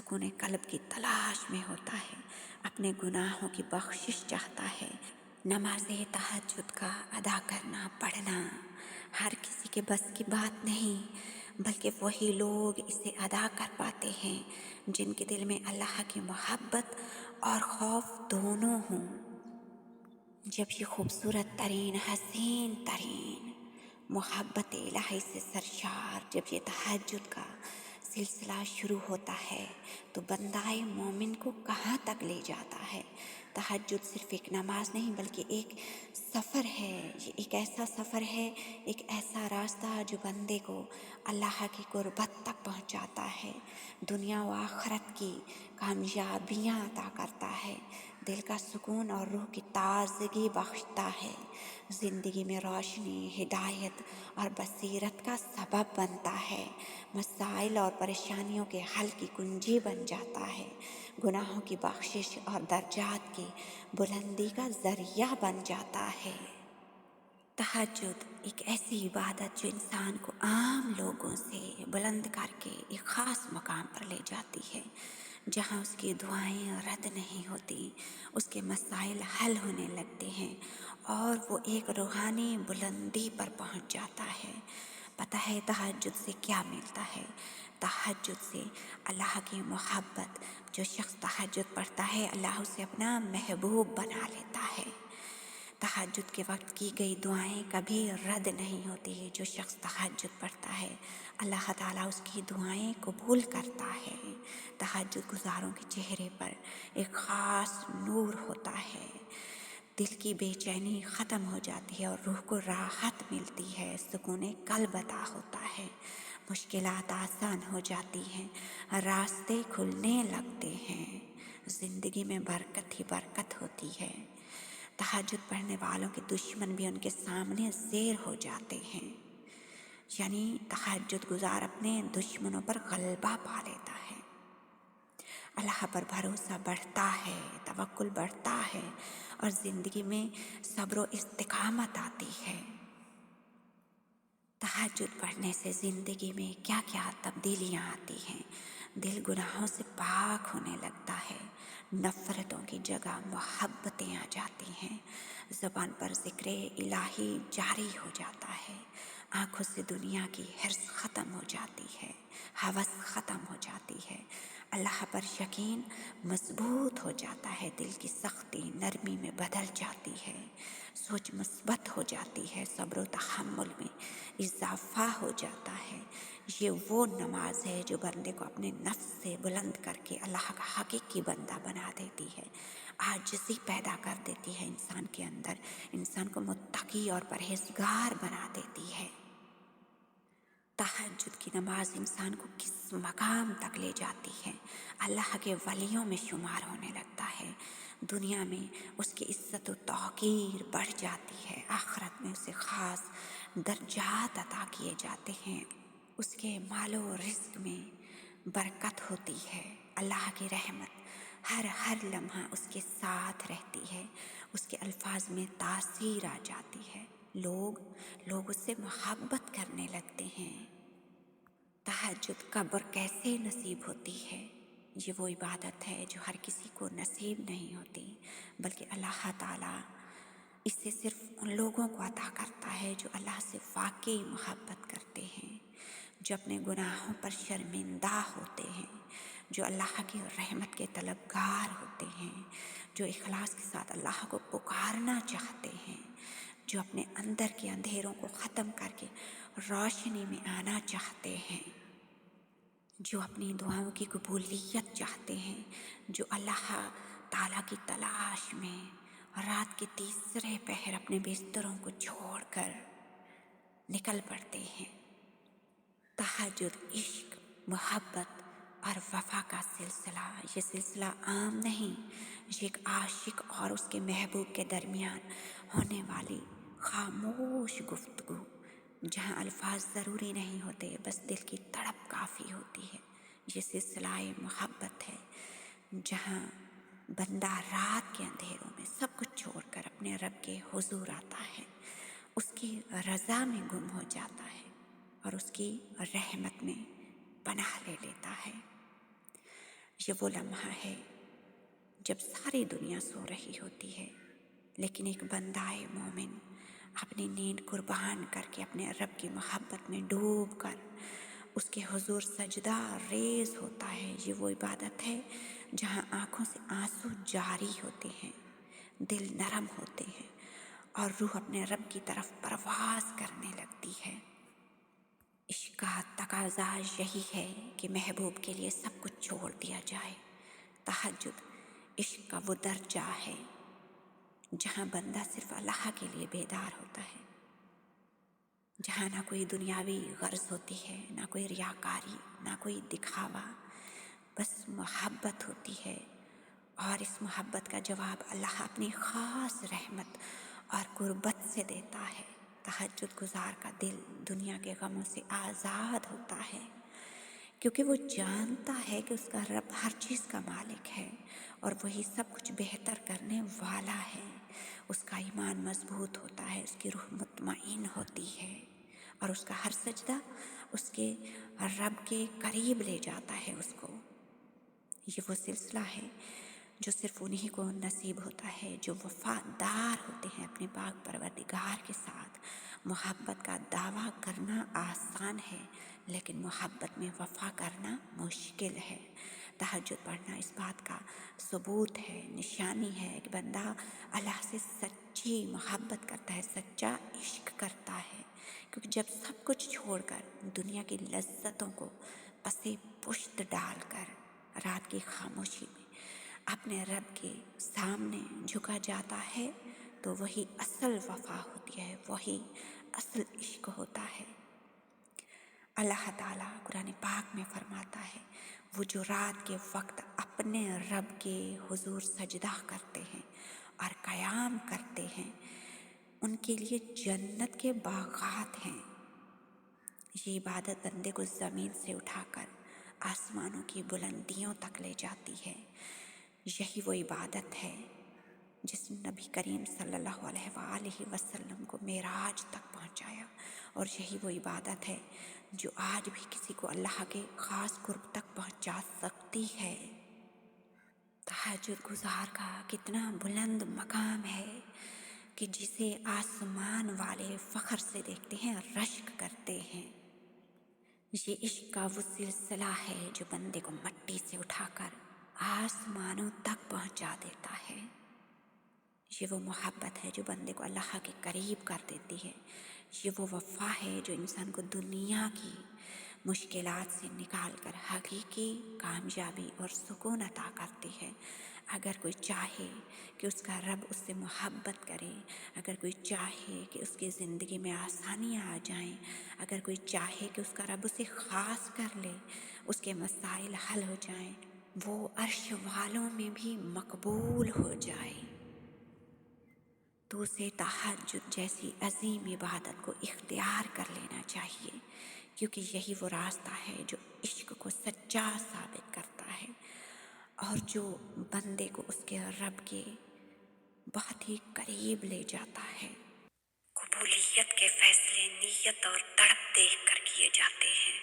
سکون قلب کی تلاش میں ہوتا ہے، اپنے گناہوں کی بخشش چاہتا ہے۔ نماز تہجد کا ادا کرنا، پڑھنا ہر کسی کے بس کی بات نہیں، بلکہ وہی لوگ اسے ادا کر پاتے ہیں جن کے دل میں اللہ کی محبت اور خوف دونوں ہوں۔ جب یہ خوبصورت ترین، حسین ترین، محبت الہی سے سرشار جب یہ تہجد کا سلسلہ شروع ہوتا ہے تو بندہ مومن کو کہاں تک لے جاتا ہے۔ تہجد صرف ایک نماز نہیں بلکہ ایک سفر ہے، یہ ایک ایسا سفر ہے، ایک ایسا راستہ جو بندے کو اللہ کی قربت تک پہنچاتا ہے، دنیا و آخرت کی کامیابیاں عطا کرتا ہے، دل کا سکون اور روح کی تازگی بخشتا ہے، زندگی میں روشنی، ہدایت اور بصیرت کا سبب بنتا ہے، مسائل اور پریشانیوں کے حل کی کنجی بن جاتا ہے، گناہوں کی بخشش اور درجات کی بلندی کا ذریعہ بن جاتا ہے۔ تہجد ایک ایسی عبادت جو انسان کو عام لوگوں سے بلند کر کے ایک خاص مقام پر لے جاتی ہے، جہاں اس کی دعائیں رد نہیں ہوتی، اس کے مسائل حل ہونے لگتے ہیں اور وہ ایک روحانی بلندی پر پہنچ جاتا ہے۔ پتہ ہے تہجد سے کیا ملتا ہے؟ تہجد سے اللہ کی محبت، جو شخص تہجد پڑھتا ہے اللہ اسے اپنا محبوب بنا لیتا ہے۔ تہجد کے وقت کی گئی دعائیں کبھی رد نہیں ہوتی، جو شخص تہجد پڑھتا ہے اللہ تعالیٰ اس کی دعائیں قبول کرتا ہے۔ تہجد گزاروں کے چہرے پر ایک خاص نور ہوتا ہے، دل کی بے چینی ختم ہو جاتی ہے اور روح کو راحت ملتی ہے، سکون قلب عطا ہوتا ہے، مشکلات آسان ہو جاتی ہیں، راستے کھلنے لگتے ہیں، زندگی میں برکت ہی برکت ہوتی ہے۔ تہجد پڑھنے والوں کے دشمن بھی ان کے سامنے زیر ہو جاتے ہیں، یعنی تہجد گزار اپنے دشمنوں پر غلبہ پا لیتا ہے، اللہ پر بھروسہ بڑھتا ہے، توکل بڑھتا ہے اور زندگی میں صبر و استقامت آتی ہے۔ تہجد پڑھنے سے زندگی میں کیا کیا تبدیلیاں آتی ہیں؟ دل گناہوں سے پاک ہونے لگتا ہے، نفرتوں کی جگہ محبتیں آ جاتی ہیں، زبان پر ذکر الہی جاری ہو جاتا ہے، آنکھوں سے دنیا کی حرص ختم ہو جاتی ہے، ہوس ختم ہو جاتی ہے، اللہ پر یقین مضبوط ہو جاتا ہے، دل کی سختی نرمی میں بدل جاتی ہے، سوچ مثبت ہو جاتی ہے، صبر و تحمل میں اضافہ ہو جاتا ہے۔ یہ وہ نماز ہے جو بندے کو اپنے نفس سے بلند کر کے اللہ کا حقیقی بندہ بنا دیتی ہے، عاجزی پیدا کر دیتی ہے انسان کے اندر، انسان کو متقی اور پرہیزگار بنا دیتی ہے۔ تہجد کی نماز انسان کو کس مقام تک لے جاتی ہے؟ اللہ کے ولیوں میں شمار ہونے لگتا ہے، دنیا میں اس کی عزت و توقیر بڑھ جاتی ہے، آخرت میں اسے خاص درجات عطا کیے جاتے ہیں، اس کے مال و رزق میں برکت ہوتی ہے، اللہ کی رحمت ہر لمحہ اس کے ساتھ رہتی ہے، اس کے الفاظ میں تاثیر آ جاتی ہے، لوگ اس سے محبت کرنے لگتے ہیں۔ تہجد قبر کیسے نصیب ہوتی ہے؟ یہ وہ عبادت ہے جو ہر کسی کو نصیب نہیں ہوتی، بلکہ اللہ تعالیٰ اسے صرف ان لوگوں کو عطا کرتا ہے جو اللہ سے واقعی محبت کرتے ہیں، جو اپنے گناہوں پر شرمندہ ہوتے ہیں، جو اللہ کی رحمت کے طلبگار ہوتے ہیں، جو اخلاص کے ساتھ اللہ کو پکارنا چاہتے ہیں، جو اپنے اندر کے اندھیروں کو ختم کر کے روشنی میں آنا چاہتے ہیں، جو اپنی دعاؤں کی قبولیت چاہتے ہیں، جو اللہ تعالیٰ کی تلاش میں رات کے تیسرے پہر اپنے بستروں کو چھوڑ کر نکل پڑتے ہیں۔ تہجد عشق، محبت اور وفا کا سلسلہ، یہ سلسلہ عام نہیں، یہ ایک عاشق اور اس کے محبوب کے درمیان ہونے والی خاموش گفتگو، جہاں الفاظ ضروری نہیں ہوتے، بس دل کی تڑپ کافی ہوتی ہے۔ یہ سلسلہ محبت ہے جہاں بندہ رات کے اندھیروں میں سب کچھ چھوڑ کر اپنے رب کے حضور آتا ہے، اس کی رضا میں گم ہو جاتا ہے اور اس کی رحمت میں پناہ لے لیتا ہے۔ یہ وہ لمحہ ہے جب ساری دنیا سو رہی ہوتی ہے، لیکن ایک بندہ مومن اپنی نیند قربان کر کے اپنے رب کی محبت میں ڈوب کر اس کے حضور سجدہ ریز ہوتا ہے۔ یہ وہ عبادت ہے جہاں آنکھوں سے آنسو جاری ہوتے ہیں، دل نرم ہوتے ہیں اور روح اپنے رب کی طرف پرواز کرنے لگتی ہے۔ عشق کا تقاضا یہی ہے کہ محبوب کے لیے سب کچھ چھوڑ دیا جائے۔ تہجد عشق کا وہ درجہ ہے جہاں بندہ صرف اللہ کے لیے بیدار ہوتا ہے، جہاں نہ کوئی دنیاوی غرض ہوتی ہے، نہ کوئی ریاکاری، نہ کوئی دکھاوا، بس محبت ہوتی ہے۔ اور اس محبت کا جواب اللہ اپنی خاص رحمت اور قربت سے دیتا ہے۔ تہجد گزار کا دل دنیا کے غموں سے آزاد ہوتا ہے، کیونکہ وہ جانتا ہے کہ اس کا رب ہر چیز کا مالک ہے اور وہی سب کچھ بہتر کرنے والا ہے۔ اس کا ایمان مضبوط ہوتا ہے، اس کی روح مطمئن ہوتی ہے اور اس کا ہر سجدہ اس کے رب کے قریب لے جاتا ہے اس کو۔ یہ وہ سلسلہ ہے جو صرف انہی کو نصیب ہوتا ہے جو وفادار ہوتے ہیں اپنے پاک پروردگار کے ساتھ۔ محبت کا دعویٰ کرنا آسان ہے، لیکن محبت میں وفا کرنا مشکل ہے۔ تہجد پڑھنا اس بات کا ثبوت ہے، نشانی ہے کہ بندہ اللہ سے سچی محبت کرتا ہے، سچا عشق کرتا ہے، کیونکہ جب سب کچھ چھوڑ کر دنیا کی لذتوں کو پسے پشت ڈال کر رات کی خاموشی میں اپنے رب کے سامنے جھکا جاتا ہے تو وہی اصل وفا ہوتی ہے، وہی اصل عشق ہوتا ہے۔ اللہ تعالیٰ قرآن پاک میں فرماتا ہے، وہ جو رات کے وقت اپنے رب کے حضور سجدہ کرتے ہیں اور قیام کرتے ہیں، ان کے لیے جنت کے باغات ہیں۔ یہ عبادت بندے کو زمین سے اٹھا کر آسمانوں کی بلندیوں تک لے جاتی ہے۔ یہی وہ عبادت ہے جس نے نبی کریم صلی اللہ علیہ وآلہ وسلم کو معراج تک پہنچایا، اور یہی وہ عبادت ہے جو آج بھی کسی کو اللہ کے خاص قرب تک پہنچا سکتی ہے۔ تہجد گزار کا کتنا بلند مقام ہے کہ جسے آسمان والے فخر سے دیکھتے ہیں، رشک کرتے ہیں۔ یہ عشق کا وہ سلسلہ ہے جو بندے کو مٹی سے اٹھا کر آسمانوں تک پہنچا دیتا ہے۔ یہ وہ محبت ہے جو بندے کو اللہ کے قریب کر دیتی ہے۔ یہ وہ وفا ہے جو انسان کو دنیا کی مشکلات سے نکال کر حقیقی کامیابی اور سکون عطا کرتی ہے۔ اگر کوئی چاہے کہ اس کا رب اس سے محبت کرے، اگر کوئی چاہے کہ اس کی زندگی میں آسانیاں آ جائیں، اگر کوئی چاہے کہ اس کا رب اسے خاص کر لے، اس کے مسائل حل ہو جائیں، وہ عرش والوں میں بھی مقبول ہو جائے، تو اسے تہجد جیسی عظیم عبادت کو اختیار کر لینا چاہیے، کیونکہ یہی وہ راستہ ہے جو عشق کو سچا ثابت کرتا ہے اور جو بندے کو اس کے رب کے بہت ہی قریب لے جاتا ہے۔ قبولیت کے فیصلے نیت اور تڑپ دیکھ کر کیے جاتے ہیں۔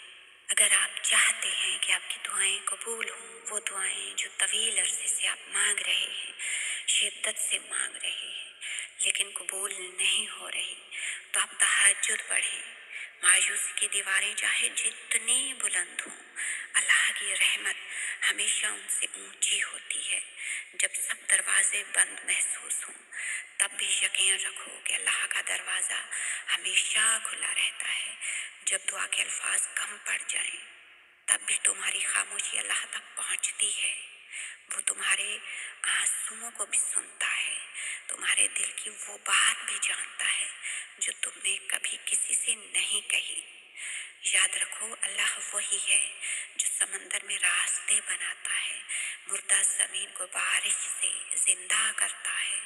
اگر آپ چاہتے ہیں کہ آپ کی دعائیں قبول ہوں، وہ دعائیں جو طویل عرصے سے آپ مانگ رہے ہیں، شدت سے مانگ رہے ہیں، لیکن قبول نہیں ہو رہی، تو آپ تہجد پڑھیں۔ مایوسی کی دیواریں چاہے جتنی بلند ہوں، اللہ کی رحمت ہمیشہ ان سے اونچی ہوتی ہے۔ جب سب دروازے بند محسوس ہوں، تب بھی یقین رکھو کہ اللہ کا دروازہ ہمیشہ کھلا رہتا ہے۔ جب دعا کے الفاظ کم پڑ جائیں، تب بھی تمہاری خاموشی اللہ تک پہنچتی ہے۔ وہ تمہارے آنسوؤں کو بھی سنتا ہے، تمہارے دل کی وہ بات بھی جانتا ہے جو تم نے کبھی کسی سے نہیں کہی۔ یاد رکھو، اللہ وہی ہے جو سمندر میں راستے بناتا ہے، مردہ زمین کو بارش سے زندہ کرتا ہے،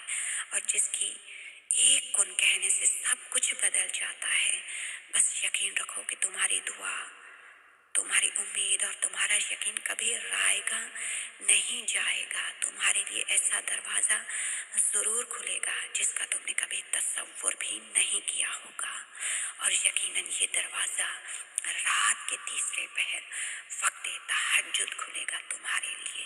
اور جس کی ایک کن کہنے سے سب کچھ بدل جاتا ہے۔ بس یقین رکھو کہ تمہاری دعا، تمہاری امید اور تمہارا یقین کبھی رائے گا نہیں جائے گا۔ تمہارے لیے ایسا دروازہ ضرور کھلے گا جس کا تم نے کبھی تصور بھی نہیں کیا ہوگا، اور یقیناً یہ دروازہ رات کے تیسرے پہر وقت تہجد کھلے گا تمہارے لیے۔